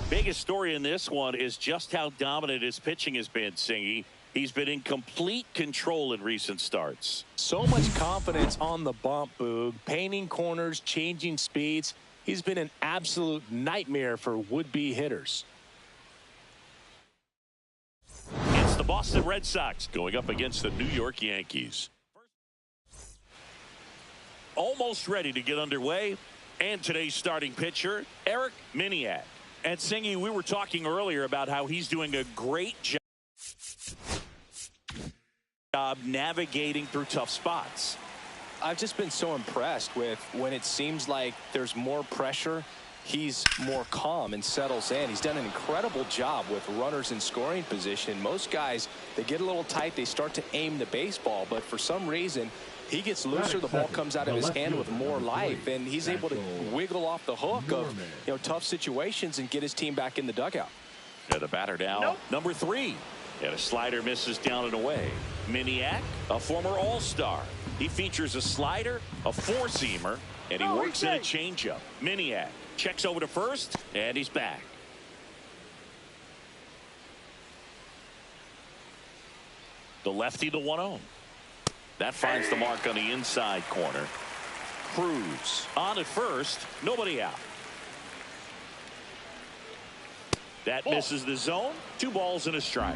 Biggest story in this one is just how dominant his pitching has been, Singy. He's been in complete control in recent starts. So much confidence on the bump, Boog. Painting corners, changing speeds. He's been an absolute nightmare for would-be hitters. It's the Boston Red Sox going up against the New York Yankees. Almost ready to get underway. And today's starting pitcher, Eric Miniak. And Singy, we were talking earlier about how he's doing a great job navigating through tough spots. I've just been so impressed with when it seems like there's more pressure, he's more calm and settles in. He's done an incredible job with runners in scoring position. Most guys, they get a little tight, they start to aim the baseball, but for some reason, he gets looser, the ball comes out of his hand with more life, and he's able to wiggle off the hook of tough situations and get his team back in the dugout. Yeah, the batter now, number 3. And a slider misses down and away. Miniak, a former All-Star. He features a slider, a four-seamer, and he works in a changeup. Miniak checks over to first, and he's back. The lefty, the 1-0. That finds the mark on the inside corner. Cruz on at first, nobody out. That misses the zone. 2 balls and a strike.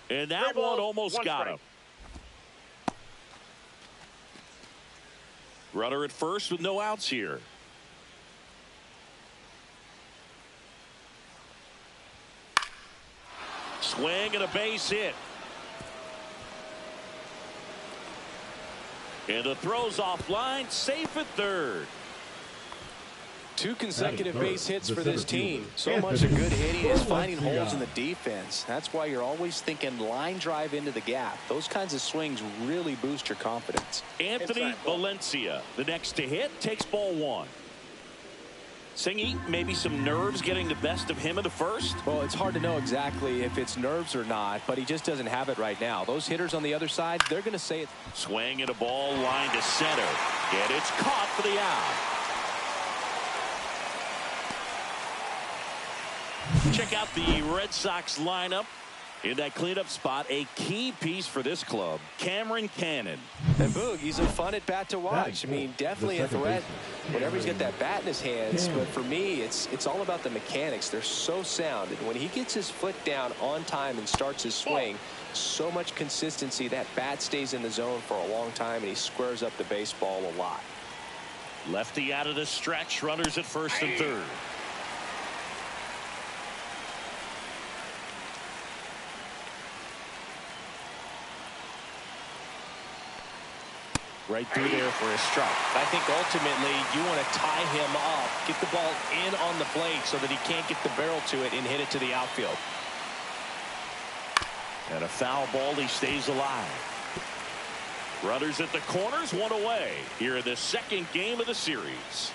And that one almost got him. Runner at first with no outs here. Swing and a base hit. And the throw's offline, safe at third. 2 consecutive base hits for this team. So much of good hitting is finding holes in the defense. That's why you're always thinking line drive into the gap. Those kinds of swings really boost your confidence. Anthony Valencia, the next to hit, takes ball 1. Singy, maybe some nerves getting the best of him in the first? Well, it's hard to know exactly if it's nerves or not, but he just doesn't have it right now. Those hitters on the other side, they're going to say it. Swing and a ball line to center. And it's caught for the out. Check out the Red Sox lineup. In that cleanup spot, a key piece for this club, Cameron Cannon. And Boog, he's a fun at bat to watch. I mean, definitely a threat whenever he's got that bat in his hands. But for me, it's all about the mechanics. They're so sound. And when he gets his foot down on time and starts his swing, so much consistency, that bat stays in the zone for a long time, and he squares up the baseball a lot. Lefty out of the stretch, runners at first and third. Right through there for a strike. I think ultimately you want to tie him up, get the ball in on the plate so that he can't get the barrel to it and hit it to the outfield. And a foul ball, he stays alive. Runners at the corners, one away here in the second game of the series.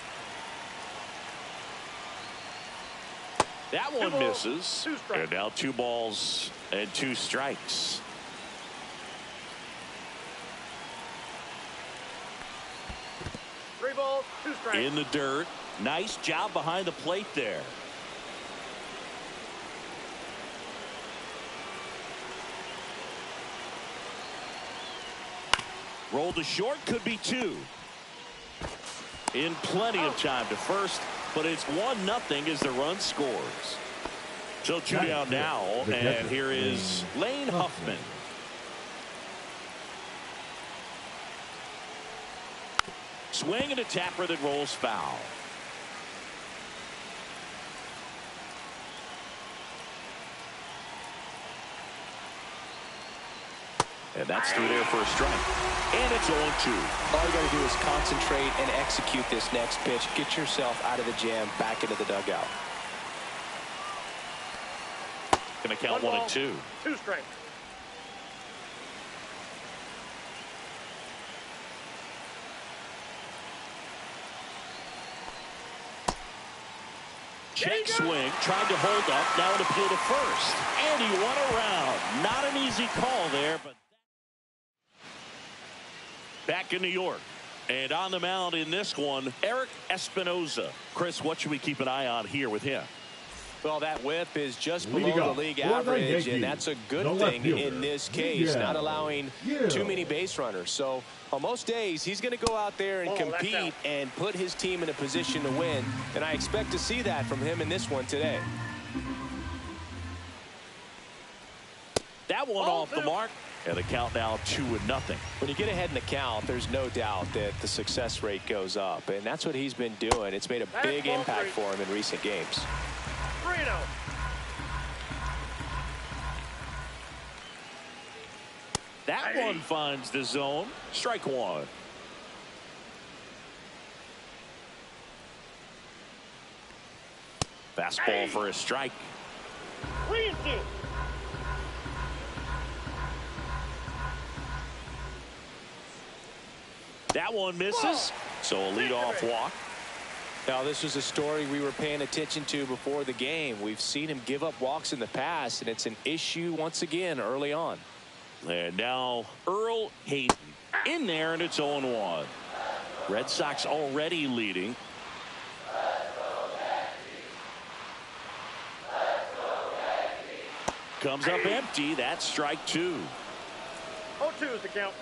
That one misses. And now 2 balls and 2 strikes. In the dirt. Nice job behind the plate there. Roll to short, could be 2. In plenty of time to first, but it's 1-0 as the run scores. So 2 down now, and here is Lane Huffman. Swing and a tapper that rolls foul. And that's through there for a strike. And it's 0-2. All you got to do is concentrate and execute this next pitch. Get yourself out of the jam, back into the dugout. Going to count 1 and 2. 2 strikes. Check swing, tried to hold up, now an appeal to first. And he won around. Not an easy call there, but back in New York. And on the mound in this one, Eric Espinoza. Chris, what should we keep an eye on here with him? Well, that whip is just below the league average, and that's a good thing in this case, not allowing too many base runners. So on most days, he's going to go out there and compete and put his team in a position to win, and I expect to see that from him in this one today. That one off the mark, and the count now 2-0. When you get ahead in the count, there's no doubt that the success rate goes up, and that's what he's been doing. It's made a big impact for him in recent games. That one finds the zone. Strike 1. Fastball for a strike. That one misses. So a leadoff walk. Now, this was a story we were paying attention to before the game. We've seen him give up walks in the past, and it's an issue once again early on. And now Earl Hayden in there, and it's 0-1. Red Sox already leading. Comes up empty. That's strike 2. 0-2 is the count.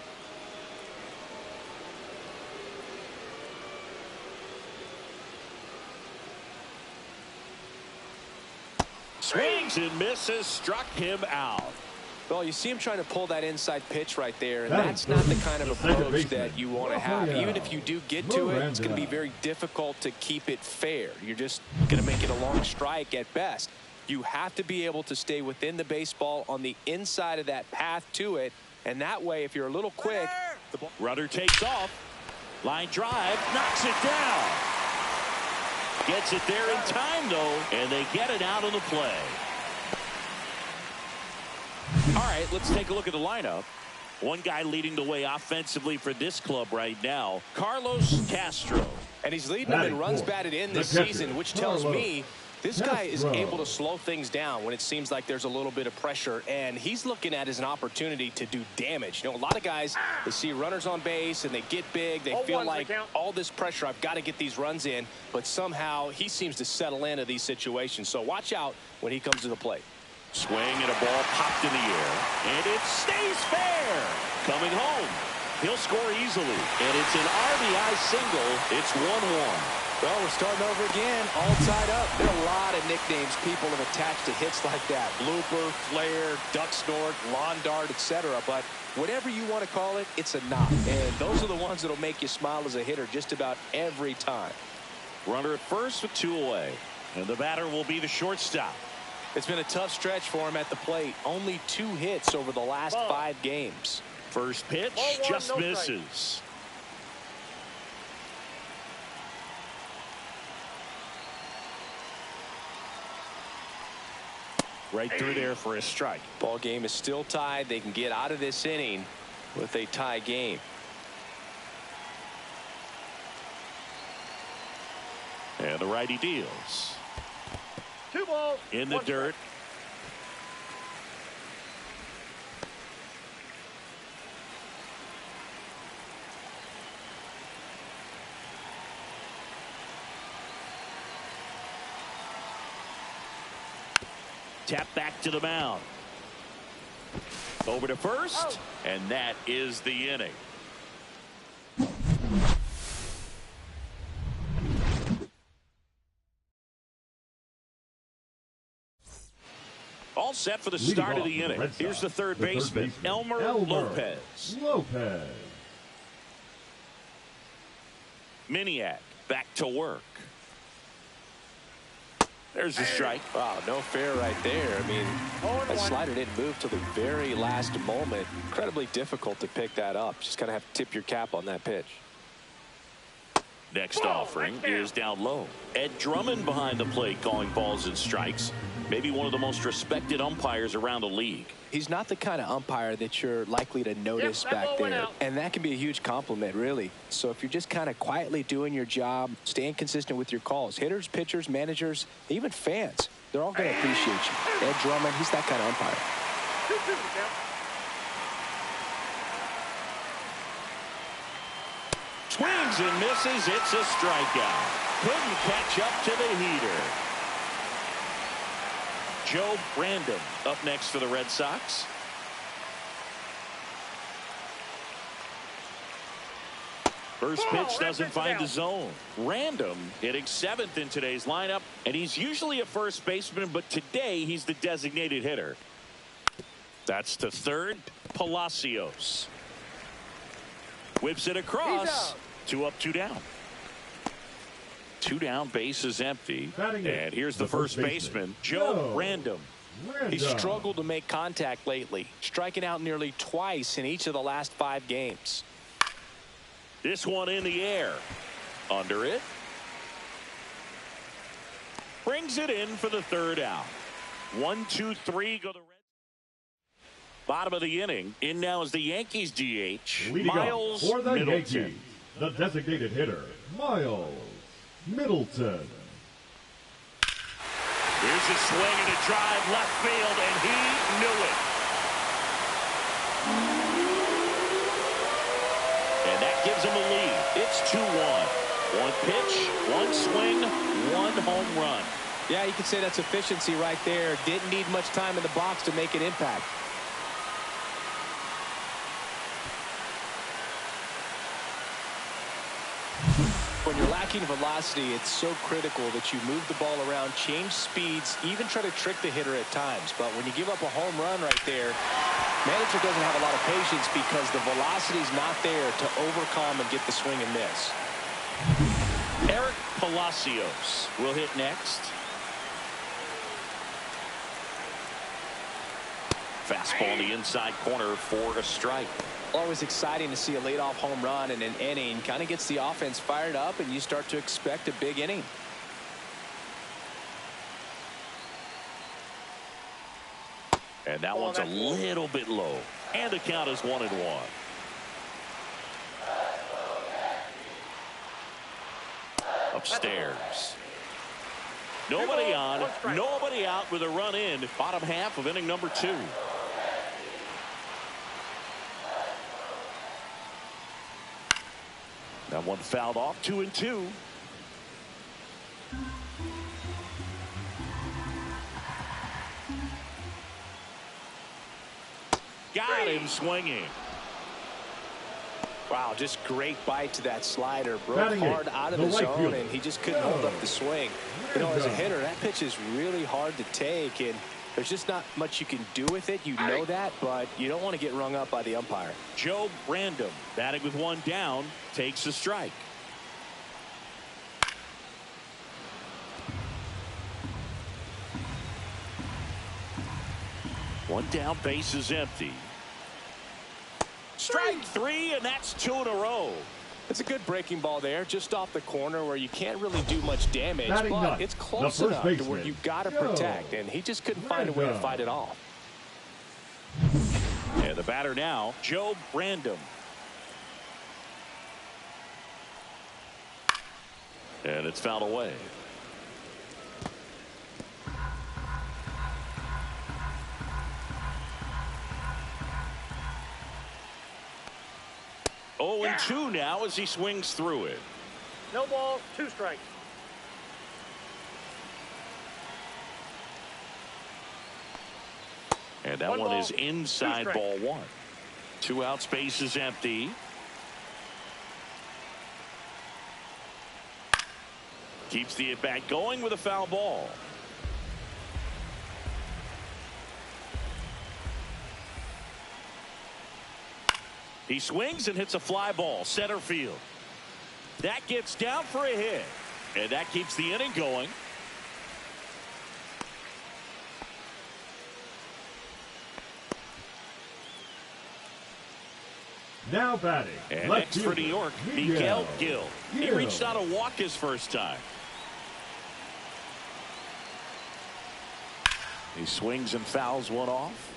Swings and misses, struck him out. Well, you see him trying to pull that inside pitch right there, and that's not the kind of approach that you want to have. Even if you do get to it, it's going to be very difficult to keep it fair. You're just going to make it a long strike at best. You have to be able to stay within the baseball on the inside of that path to it, and that way, if you're a little quick, the ball. Runner takes off. Line drive, knocks it down. Gets it there in time, though, and they get it out of the play. All right, let's take a look at the lineup. One guy leading the way offensively for this club right now, Carlos Castro. And he's leading them in runs batted in this season, which tells me this guy is able to slow things down when it seems like there's a little bit of pressure, and he's looking at it as an opportunity to do damage. You know, a lot of guys, they see runners on base and they get big. They feel like all this pressure, I've got to get these runs in, but somehow he seems to settle into these situations. So watch out when he comes to the plate. Swing and a ball popped in the air, and it stays fair. Coming home, he'll score easily, and it's an RBI single. It's 1-1. Well, we're starting over again, all tied up. There are a lot of nicknames people have attached to hits like that. Blooper, flare, duck snort, lawn dart, etc. But whatever you want to call it, it's a knock. And those are the ones that'll make you smile as a hitter just about every time. Runner at first with 2 away. And the batter will be the shortstop. It's been a tough stretch for him at the plate. Only 2 hits over the last 5 games. First pitch just misses. Right through there for a strike. Ball game is still tied. They can get out of this inning with a tie game. And the righty deals. 2 balls. In the dirt. Tap back to the mound. Over to first, and that is the inning. All set for the start of the inning. Here's the third baseman, Elmer Lopez. Miniak back to work. There's the strike. Wow, no fair right there. I mean, that slider didn't move till the very last moment. Incredibly difficult to pick that up. Just kind of have to tip your cap on that pitch. Next offering is down low. Ed Drummond behind the plate calling balls and strikes. Maybe one of the most respected umpires around the league. He's not the kind of umpire that you're likely to notice back there. And that can be a huge compliment, really. So if you're just kind of quietly doing your job, staying consistent with your calls, hitters, pitchers, managers, even fans, they're all going to appreciate you. Ed Drummond, he's that kind of umpire. Swings and misses. It's a strikeout. Couldn't catch up to the heater. Joe Random up next for the Red Sox. First pitch doesn't find the zone. Random hitting 7th in today's lineup, and he's usually a first baseman, but today he's the designated hitter. That's to third. Palacios whips it across. 2 up, 2 down. 2 down, base is empty. And here's the first baseman, Joe Random. He struggled to make contact lately, striking out nearly twice in each of the last 5 games. This one in the air. Under it. Brings it in for the 3rd out. 1, 2, 3 go the Reds. Bottom of the inning. In now is the Yankees DH, Miles for the Middleton. Yankees, the designated hitter, Miles Middleton. Here's a swing and a drive left field, and he knew it. And that gives him a lead. It's 2-1. 1 pitch, 1 swing, 1 home run. Yeah, you could say that's efficiency right there. Didn't need much time in the box to make an impact. When you're lacking velocity, it's so critical that you move the ball around, change speeds, even try to trick the hitter at times. But when you give up a home run right there, manager doesn't have a lot of patience because the velocity's not there to overcome and get the swing and miss. Eric Palacios will hit next. Fastball in the inside corner for a strike. Always exciting to see a leadoff home run in an inning. Kind of gets the offense fired up, and you start to expect a big inning. And that one's a little bit low. And the count is 1-1. Upstairs. Nobody on, nobody out with a run in. Bottom half of inning number 2. That one fouled off, 2-2. Got him swinging. Wow, just great bite to that slider. Broke hard out of the zone, and he just couldn't hold up the swing. You know, as a hitter, that pitch is really hard to take, and there's just not much you can do with it. You know that, but you don't want to get rung up by the umpire. Joe Random, batting with one down, takes a strike. One down, base is empty. Strike 3, and that's 2 in a row. It's a good breaking ball there, just off the corner where you can't really do much damage, but it's close enough to where you've got to protect, and he just couldn't find a way to fight it off. And the batter now, Joe Random. And it's fouled away. Oh, and 2 now as he swings through it. No balls, 2 strikes. And that one is inside ball 1. 2 outs, base is empty. Keeps the at-bat going with a foul ball. He swings and hits a fly ball, center field. That gets down for a hit, and that keeps the inning going. Now batting. And next for New York, Miguel Gil. He reached out a walk his first time. He swings and fouls one off.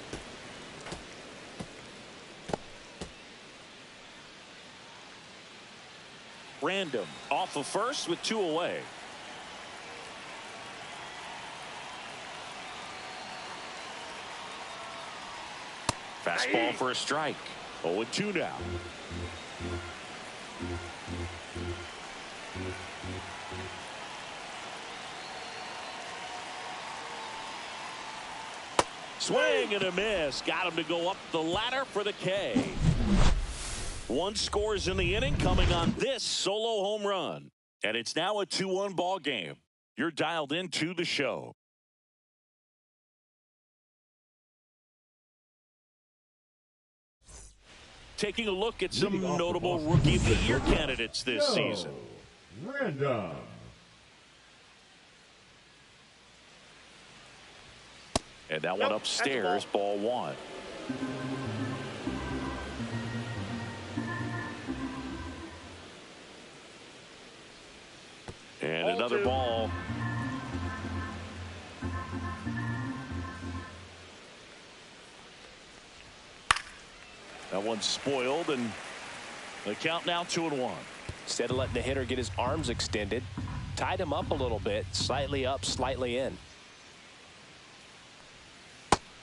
Random off of first with 2 away. Fastball for a strike. 0-2 now. Swing and a miss. Got him to go up the ladder for the K. 1 scores in the inning coming on this solo home run. And it's now a 2-1 ball game. You're dialed into the show. Taking a look at some notable Rookie of the Year candidates this season. Random. And that one upstairs, ball 1. And another ball. That one's spoiled, and the count now 2-1. Instead of letting the hitter get his arms extended, tied him up a little bit, slightly up, slightly in.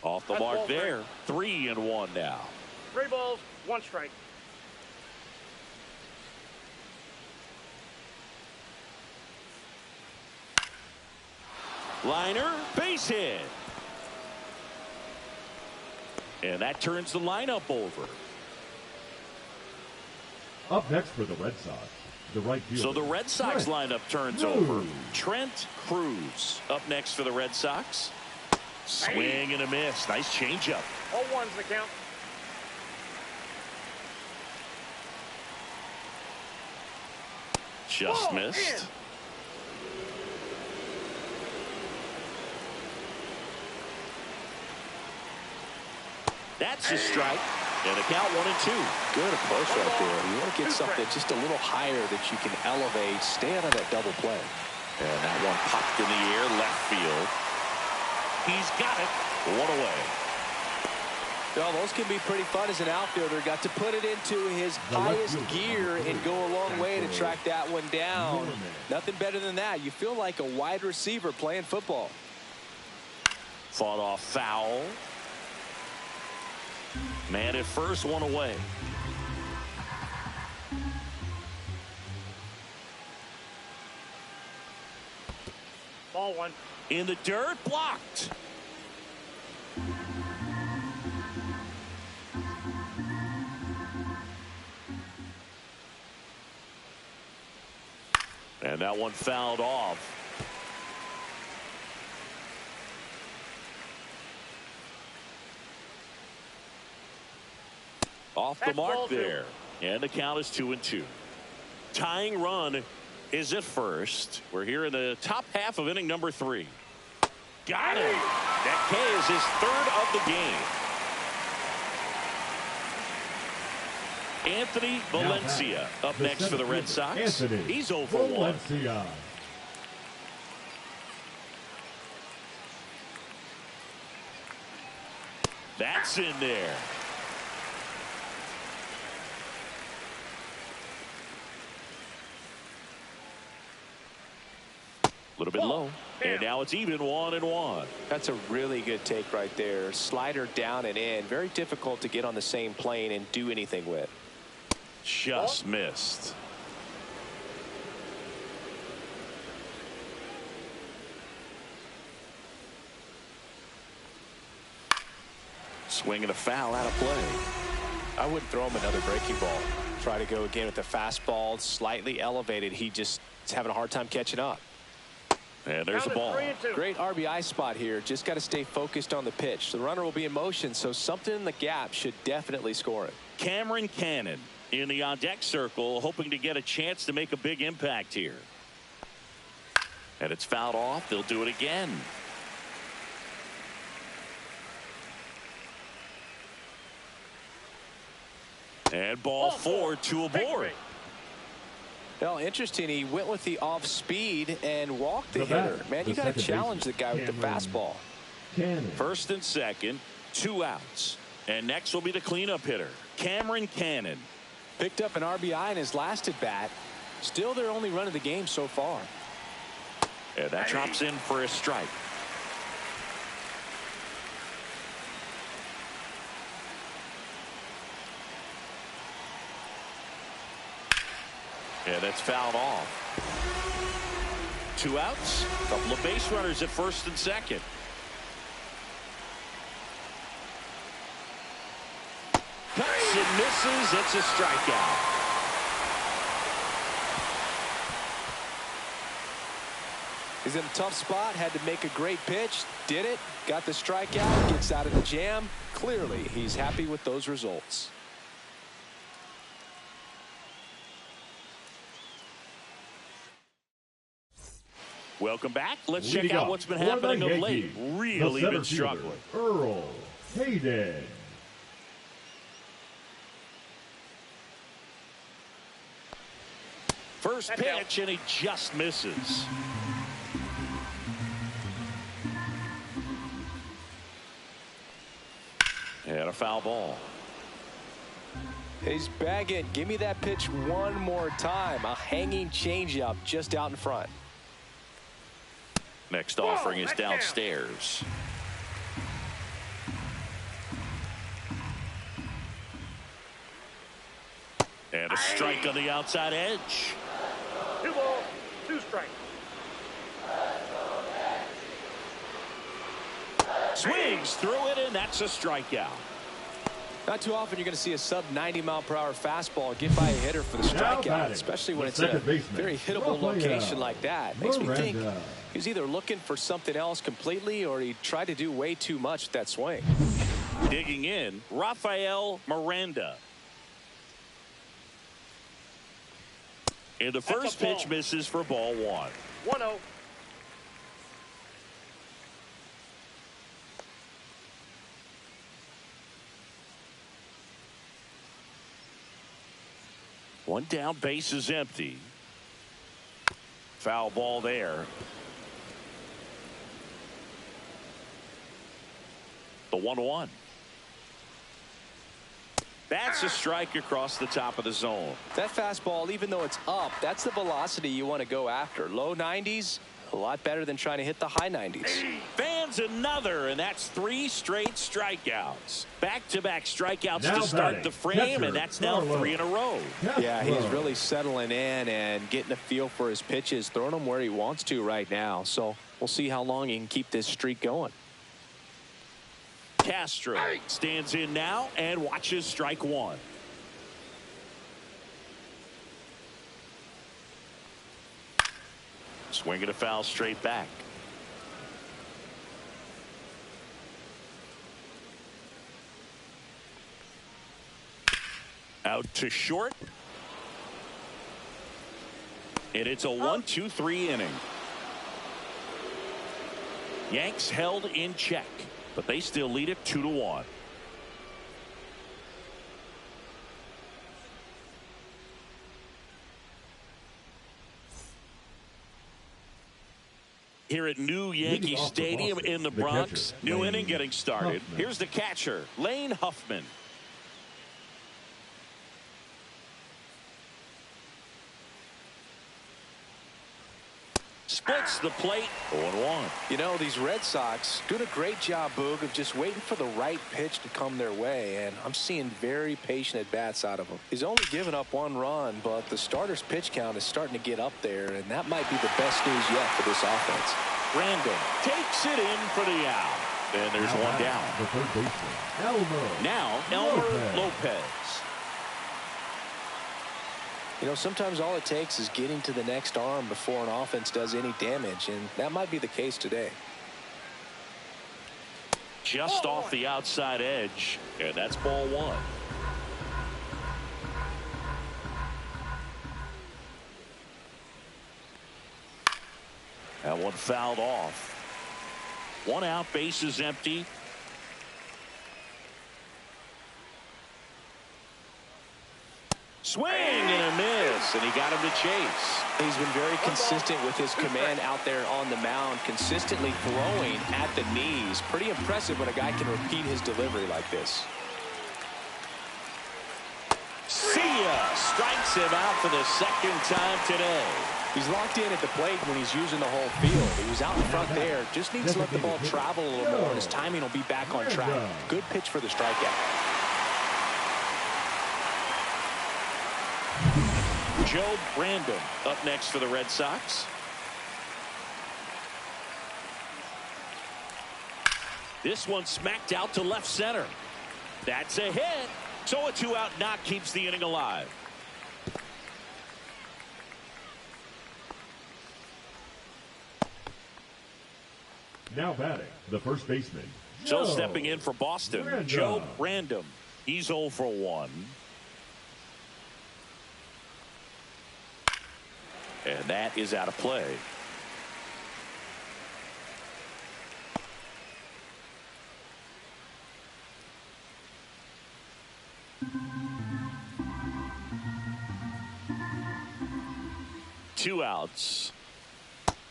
Off the mark there. 3-1 now. 3 balls, 1 strike. Liner, base hit. And that turns the lineup over. Up next for the Red Sox, the right fielder. So the Red Sox lineup turns over. Trent Cruz up next for the Red Sox. Swing and a miss. Nice changeup. 0-1's the count. Just missed. In. That's a strike. And the count 1-2. Good approach right there. You want to get something just a little higher that you can elevate. Stay out of that double play. And that one popped in the air, left field. He's got it. 1 away. Well, those can be pretty fun as an outfielder. Got to put it into his highest gear and go a long way to track that one down. Nothing better than that. You feel like a wide receiver playing football. Fought off foul. Man at first, one away. Ball one. In the dirt, blocked. And that one fouled off. Off the mark there. And the count is 2-2. Tying run is at first. We're here in the top half of inning number 3. Got it. That K is his 3rd of the game. Anthony Valencia up next for the Red Sox. He's 0 for 1. That's in there. A little bit low. And now it's even 1-1. That's a really good take right there. Slider down and in. Very difficult to get on the same plane and do anything with. Just missed. Swing and a foul out of play. I wouldn't throw him another breaking ball. Try to go again with the fastball, slightly elevated. He just is having a hard time catching up. And there's the ball. Great RBI spot here. Just got to stay focused on the pitch. The runner will be in motion, so something in the gap should definitely score it. Cameron Cannon in the on-deck circle, hoping to get a chance to make a big impact here. And it's fouled off. They'll do it again. And ball 4, 2 aboard. Well, interesting. He went with the off speed and walked the hitter. Man, you got to challenge the guy with the fastball. First and second, 2 outs. And next will be the cleanup hitter, Cameron Cannon. Picked up an RBI in his last at bat. Still their only run of the game so far. And that drops in for a strike. And that's fouled off. 2 outs. Couple of base runners at first and second. Cuts and misses. It's a strikeout. He's in a tough spot. Had to make a great pitch. Did it. Got the strikeout. Gets out of the jam. Clearly, he's happy with those results. Welcome back. Let's check out what's been happening of late. Really been struggling. Earl Hayden. First pitch, and he just misses. And a foul ball. He's bagging. Give me that pitch one more time. A hanging changeup just out in front. Next offering is downstairs. And a strike on the outside edge. 2 balls, 2 strikes. Swings through it, and that's a strikeout. Not too often you're going to see a sub 90-mile-per-hour fastball get by a hitter for the strikeout, especially when it's in a very hittable location like that. Makes me think he was either looking for something else completely or he tried to do way too much with that swing. Digging in, Rafael Miranda. And the first pitch misses for ball 1. 1-0. One down, base is empty. Foul ball there. The 1-1. That's a strike across the top of the zone. That fastball, even though it's up, that's the velocity you want to go after. Low 90s, a lot better than trying to hit the high 90s. Fans another, and that's 3 straight strikeouts. Back-to-back strikeouts now to start the frame, catcher, and that's now 3 in a row. Yeah, he's really settling in and getting a feel for his pitches, throwing them where he wants to right now. So we'll see how long he can keep this streak going. Castro stands in now and watches strike 1. Swinging a foul straight back. Out to short. And it's a 1-2-3 inning. Yanks held in check, but they still lead it 2-1. Here at New Yankee Stadium in the Bronx. New inning getting started. Here's the catcher, Lane Huffman. Splits the plate, 0-1. You know, these Red Sox doing a great job, Boog, of just waiting for the right pitch to come their way, and I'm seeing very patient at-bats out of him. He's only given up 1 run, but the starter's pitch count is starting to get up there, and that might be the best news yet for this offense. Brandon takes it in for the out, and there's one down. The third baseman, Elmer. Now Elmer Lopez. You know, sometimes all it takes is getting to the next arm before an offense does any damage, and that might be the case today. Just off the outside edge, and that's ball 1. That one fouled off. 1 out, bases empty. Swing and a miss, and he got him to chase. He's been very consistent with his command out there on the mound, consistently throwing at the knees. Pretty impressive when a guy can repeat his delivery like this. See ya! Strikes him out for the 2nd time today. He's locked in at the plate when he's using the whole field. He was out in front there. Just needs to let the ball travel a little more, and his timing will be back on track. Good pitch for the strikeout. Joe Brandon up next for the Red Sox. This one smacked out to left center. That's a hit. So a 2-out knock keeps the inning alive. Now batting, the first baseman, So stepping in for Boston, Joe Brandon. He's 0 for 1. And that is out of play. Two outs.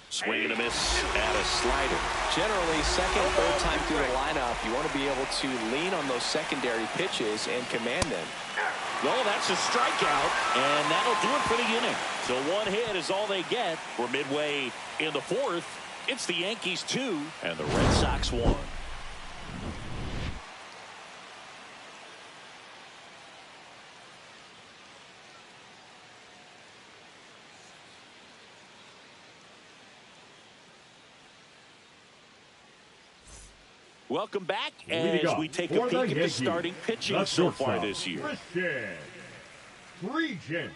Swing and a miss at a slider. Generally, second, third time through the lineup, you want to be able to lean on those secondary pitches and command them. Well, that's a strikeout, and that'll do it for the inning. So 1 hit is all they get. We're midway in the 4th. It's the Yankees 2 and the Red Sox 1. Welcome back as we take a peek at the starting pitching so far this year. Regent.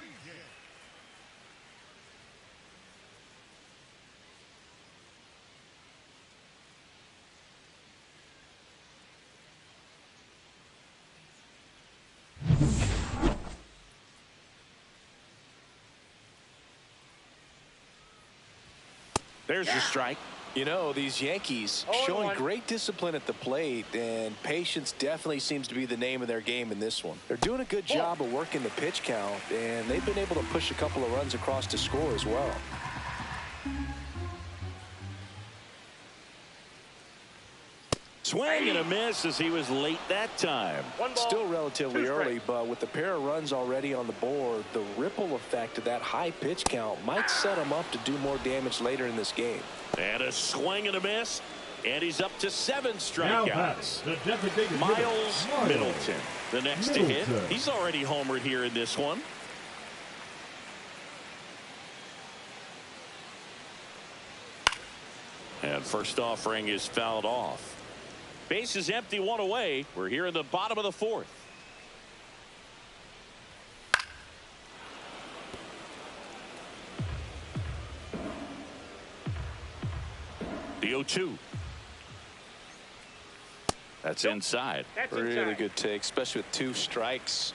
There's your strike. You know, these Yankees showing great discipline at the plate, and patience definitely seems to be the name of their game in this one. They're doing a good job of working the pitch count, and they've been able to push a couple of runs across to score as well. Swing and a miss as he was late that time. Still relatively early, but with the pair of runs already on the board, the ripple effect of that high pitch count might set him up to do more damage later in this game. And a swing and a miss. And he's up to 7 strikeouts. Miles Miles Middleton, the next to hit. He's already homered here in this one. And first offering is fouled off. Base is empty, 1 away. We're here in the bottom of the 4th. The 0-2. That's inside. Really good take, especially with 2 strikes.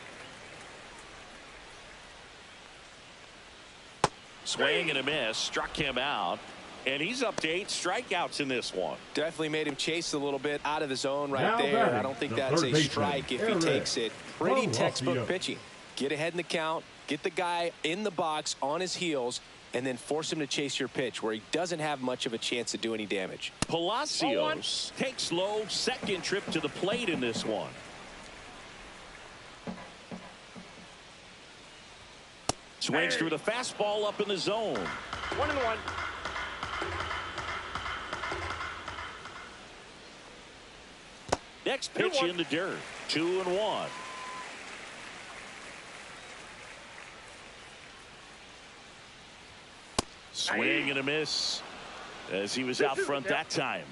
Swing and a miss. Struck him out. And he's up to 8 strikeouts in this one. Definitely made him chase a little bit out of the zone right there. I don't think that's a strike if he takes it. Pretty textbook pitching. Get ahead in the count, get the guy in the box on his heels, and then force him to chase your pitch where he doesn't have much of a chance to do any damage. Palacios takes low, second trip to the plate in this one. Swings through the fastball up in the zone. 1-1. Next pitch in the dirt. 2-1. Swing and a miss as he was out front that time.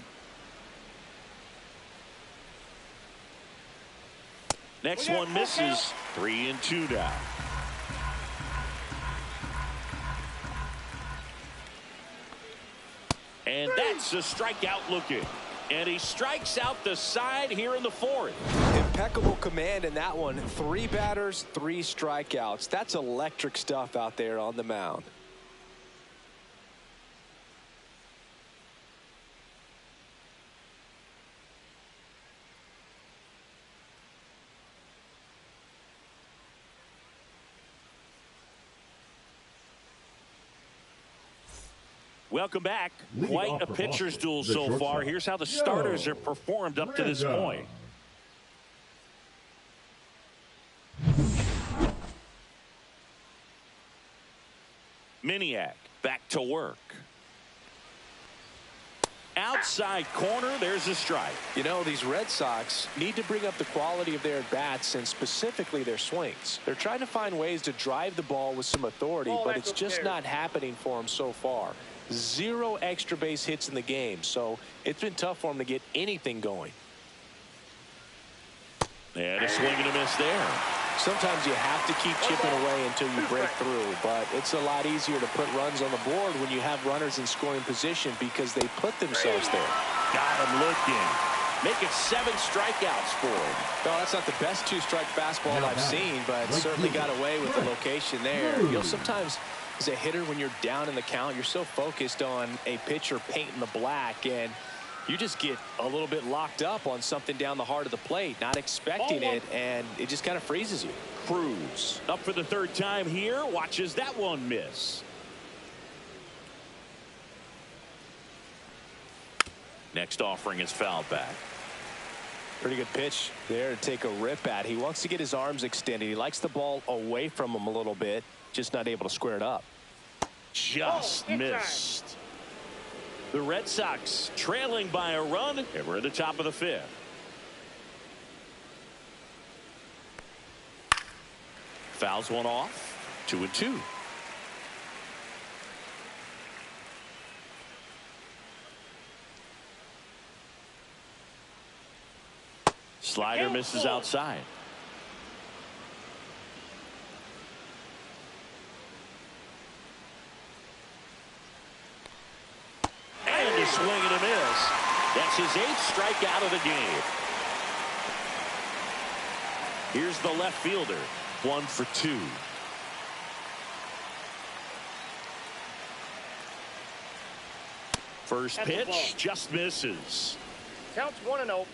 Next one misses. 3-2 now. And that's a strikeout looking. And he strikes out the side here in the 4th. Impeccable command in that one. 3 batters, 3 strikeouts. That's electric stuff out there on the mound. Welcome back. Quite a pitcher's duel so far. Here's how the starters have performed up to this point. Miniak back to work. Outside corner, there's a strike. You know, these Red Sox need to bring up the quality of their at-bats and specifically their swings. They're trying to find ways to drive the ball with some authority, but it's just not happening for them so far. 0 extra base hits in the game, so it's been tough for them to get anything going. And a swing and a miss there. Sometimes you have to keep chipping away until you break through, but it's a lot easier to put runs on the board when you have runners in scoring position because they put themselves there. Got him looking. Make it 7 strikeouts for him. No, that's not the best 2-strike fastball I've seen, but certainly got away with the location there. You know, sometimes as a hitter, when you're down in the count, you're so focused on a pitcher painting the black, and you just get a little bit locked up on something down the heart of the plate, not expecting it, and it just kind of freezes you. Cruz up for the 3rd time here. Watches that one miss. Next offering is fouled back. Pretty good pitch there to take a rip at. He wants to get his arms extended. He likes the ball away from him a little bit, just not able to square it up. Just missed. The Red Sox trailing by a run, and we're at the top of the 5th. Fouls one off. 2-2. Slider misses outside. And a swing and a miss. That's his 8th strikeout of the game. Here's the left fielder. 1 for 2. First pitch just misses. Counts 1-0.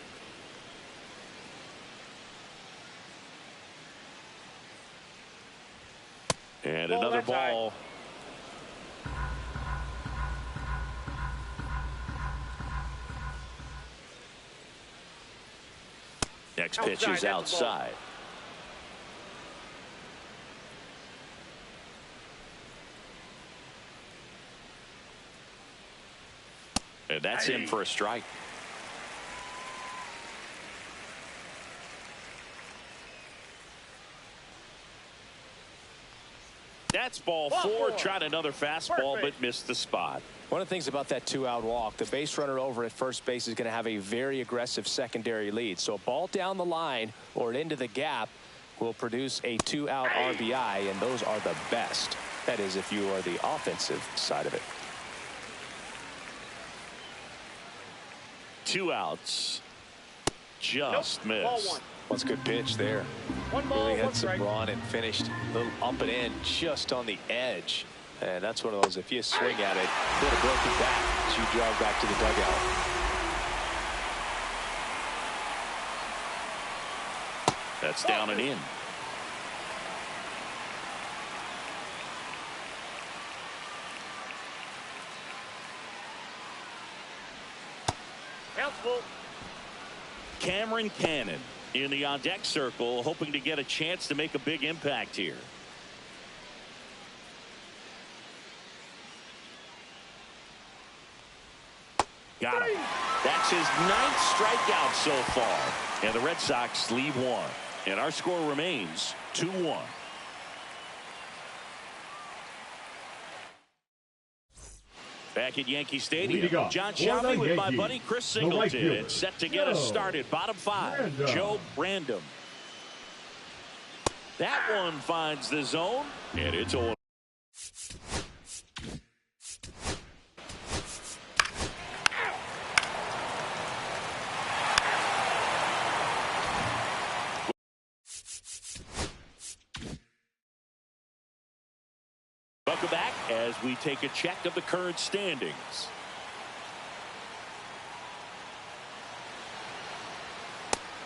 And another ball. Next pitch is outside. And that's in for a strike. That's ball four. Tried another fastball, but missed the spot. One of the things about that two-out walk, the base runner over at first base is going to have a very aggressive secondary lead. So a ball down the line or into the gap will produce a two-out RBI, and those are the best. That is, if you are the offensive side of it. 2 outs. Just missed. That's a good pitch there. Really had some run and finished a little up and in just on the edge. And that's one of those, if you swing at it, would have broken back as you jog back to the dugout. That's down and in. Cameron Cannon in the on-deck circle, hoping to get a chance to make a big impact here. Got him. That's his 9th strikeout so far. And the Red Sox lead one. And our score remains 2-1. Back at Yankee Stadium, John Shelby with my buddy Chris Singleton. It's set to get us started. Bottom 5, Joe Brandom. That one finds the zone, and it's on. Welcome back as we take a check of the current standings.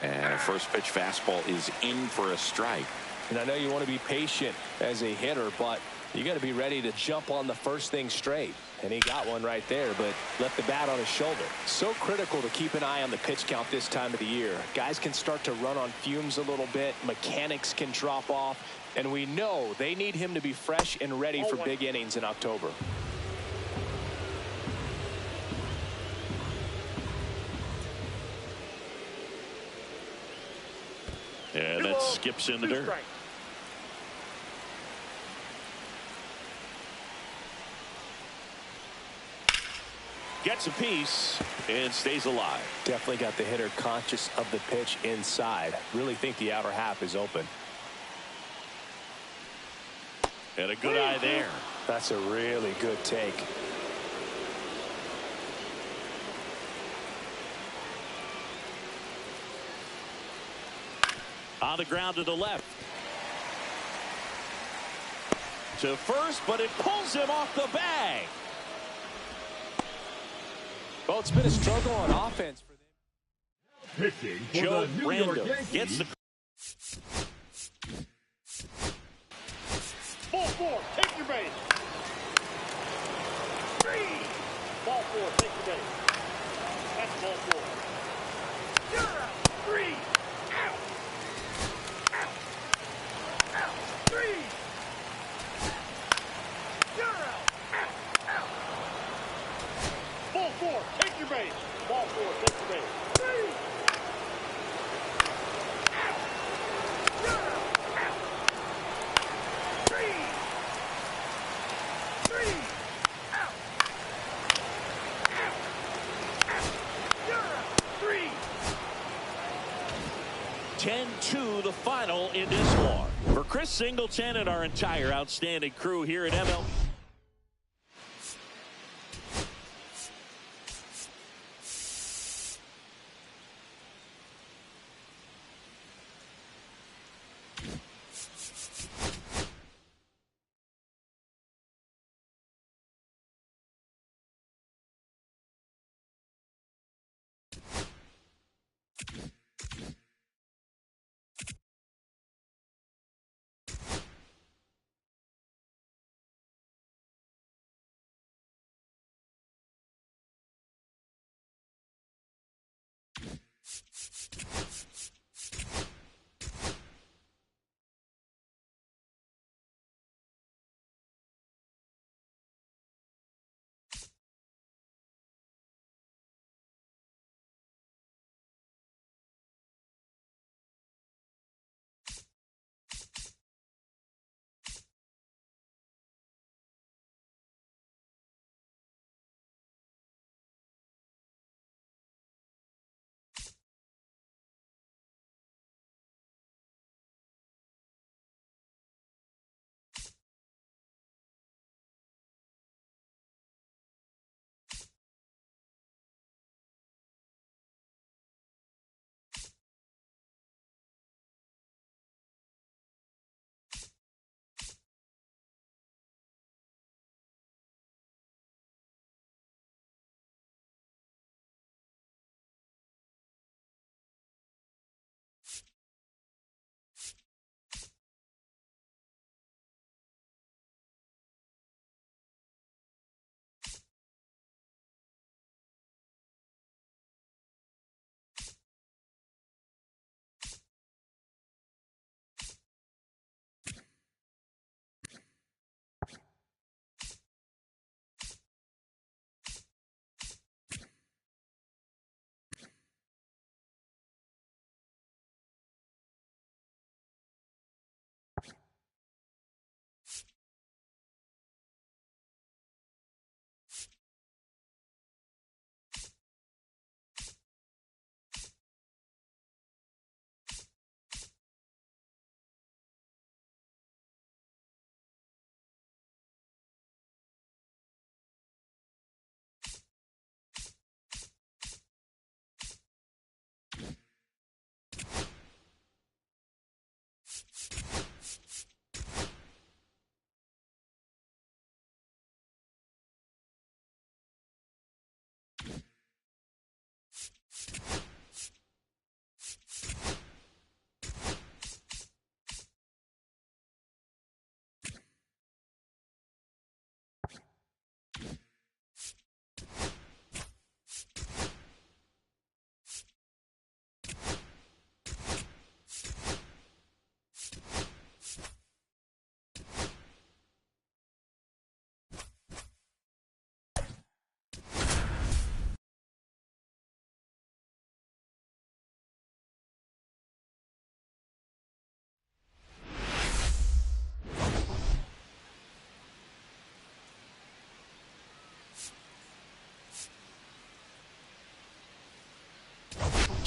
And first pitch fastball is in for a strike. And I know you want to be patient as a hitter, but you got to be ready to jump on the first thing straight. And he got one right there, but left the bat on his shoulder. So critical to keep an eye on the pitch count this time of the year. Guys can start to run on fumes a little bit. Mechanics can drop off. And we know they need him to be fresh and ready for big innings in October. Yeah, that skips in the dirt. Gets a piece and stays alive. Definitely got the hitter conscious of the pitch inside. Really think the outer half is open. And a good eye there. That's a really good take. On the ground to the left. To first, but it pulls him off the bag. Well, it's been a struggle on offense for them. Joe Brandon gets the. Ball 4, take your base. 3. Ball 4, take your base. That's ball 4. You're out. 3. Out. Out. Out. 3. You're out. Out. Ball 4, take your base. Ball 4, take your base. 3. Out. 10-2 the final in this one. For Chris Singleton and our entire outstanding crew here at MLB.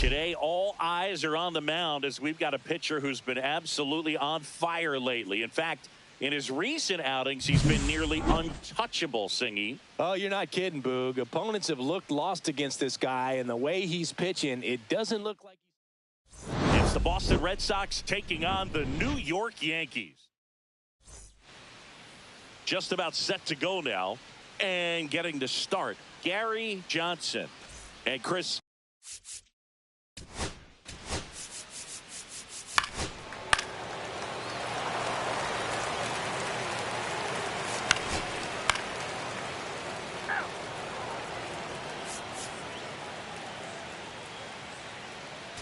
Today, all eyes are on the mound as we've got a pitcher who's been absolutely on fire lately. In fact, in his recent outings, he's been nearly untouchable, Singy. Oh, you're not kidding, Boog. Opponents have looked lost against this guy, and the way he's pitching, it doesn't look like It's the Boston Red Sox taking on the New York Yankees. Just about set to go now, and getting to start, Gary Johnson and Chris.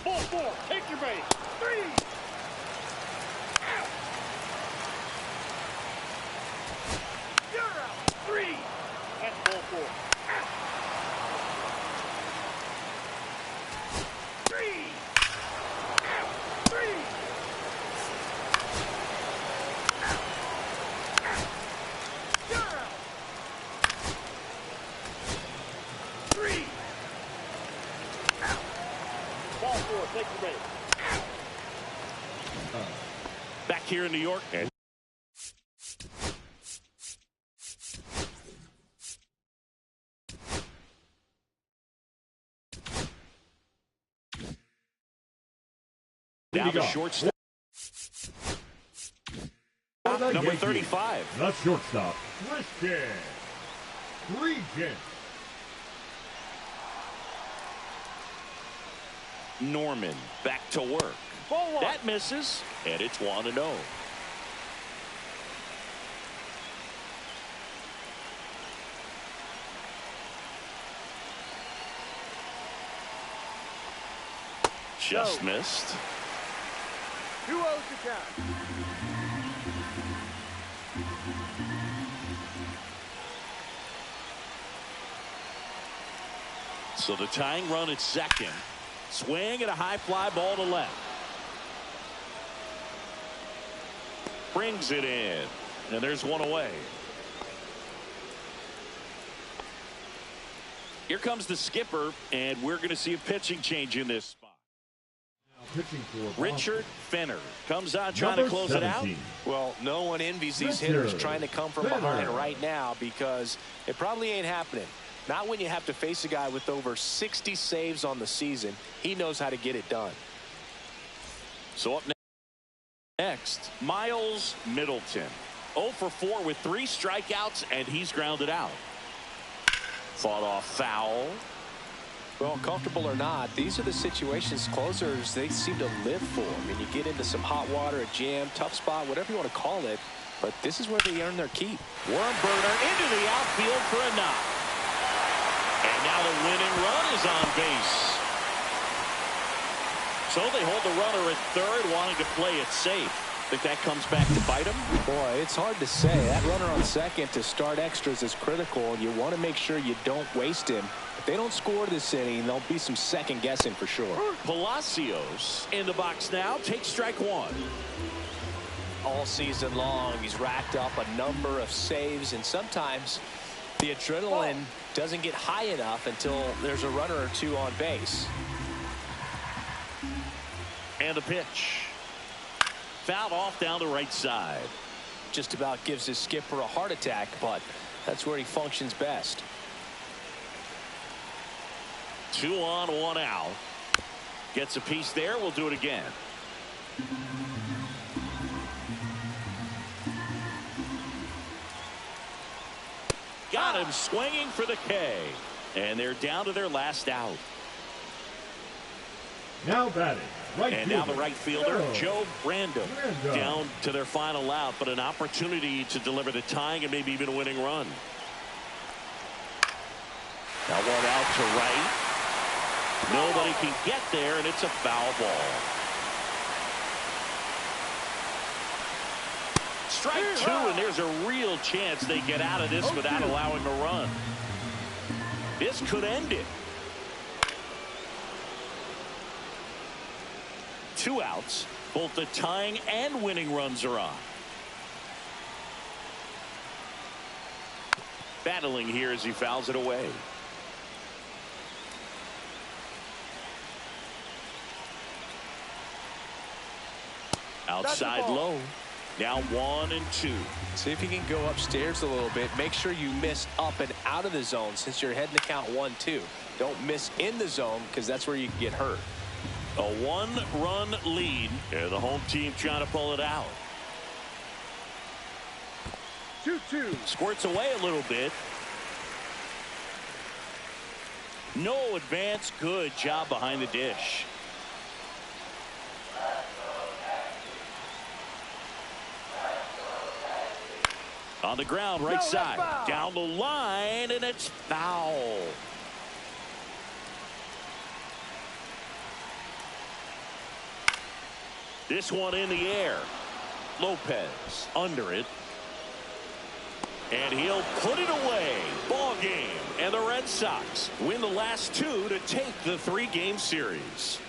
Ball four, take your base. 3. Out. You're out. 3. That's ball 4. Out. 3. Out. 3. Out. Out. You're out. 3. Out. Ball 4, take your base. Back here in New York. Now the shortstop. Number 35. The shortstop, Christian Regent. Norman back to work. Ball 1. That misses, and it's 1-0. Just missed. 2-0 to count. So the tying run at second. Swing and a high fly ball to left. Brings it in. And there's one away. Here comes the skipper, and we're going to see a pitching change in this spot. Pitching for Richard Fenner comes on trying to close it out. Well, no one envies these hitters trying to come from behind right now because it probably ain't happening. Not when you have to face a guy with over 60 saves on the season. He knows how to get it done. So up next, Miles Middleton. 0 for 4 with 3 strikeouts, and he's grounded out. Fought off foul. Well, comfortable or not, these are the situations closers they seem to live for. I mean, you get into some hot water, a jam, tough spot, whatever you want to call it, but this is where they earn their keep. Worm burner into the outfield for a knock. And now the winning run is on base. So they hold the runner at third, wanting to play it safe. Think that comes back to bite him? Boy, it's hard to say. That runner on second to start extras is critical, and you want to make sure you don't waste him. If they don't score this inning, there'll be some second guessing for sure. Palacios in the box now. Takes strike 1. All season long, he's racked up a number of saves, and sometimes the adrenaline doesn't get high enough until there's a runner or two on base. And the pitch. Fouled off down the right side. Just about gives his skipper a heart attack, but that's where he functions best. 2 on, 1 out. Gets a piece there. We'll do it again. Got him swinging for the K. And they're down to their last out. Now batting. Right and fielder. now the right fielder, Joe Brando, down to their final out, but an opportunity to deliver the tying and maybe even a winning run. Now one out to right. Nobody can get there, and it's a foul ball. Strike 2, and there's a real chance they get out of this without allowing a run. This could end it. 2 outs. Both the tying and winning runs are on. Battling here as he fouls it away. Outside low. Now 1-2. See if you can go upstairs a little bit. Make sure you miss up and out of the zone since you're heading to count 1-2. Don't miss in the zone because that's where you can get hurt. A 1-run lead. And the home team trying to pull it out. 2-2. Squirts away a little bit. No advance. Good job behind the dish. On the ground, right side. Down the line, and it's foul. This one in the air. Lopez under it. And he'll put it away. Ball game. And the Red Sox win the last two to take the 3-game series.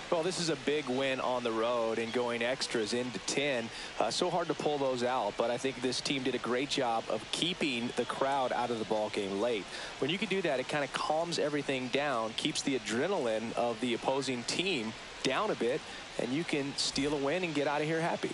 Well, this is a big win on the road and going extras into 10. So hard to pull those out, but I think this team did a great job of keeping the crowd out of the ball game late. When you can do that, it kind of calms everything down, keeps the adrenaline of the opposing team down a bit, and you can steal a win and get out of here happy.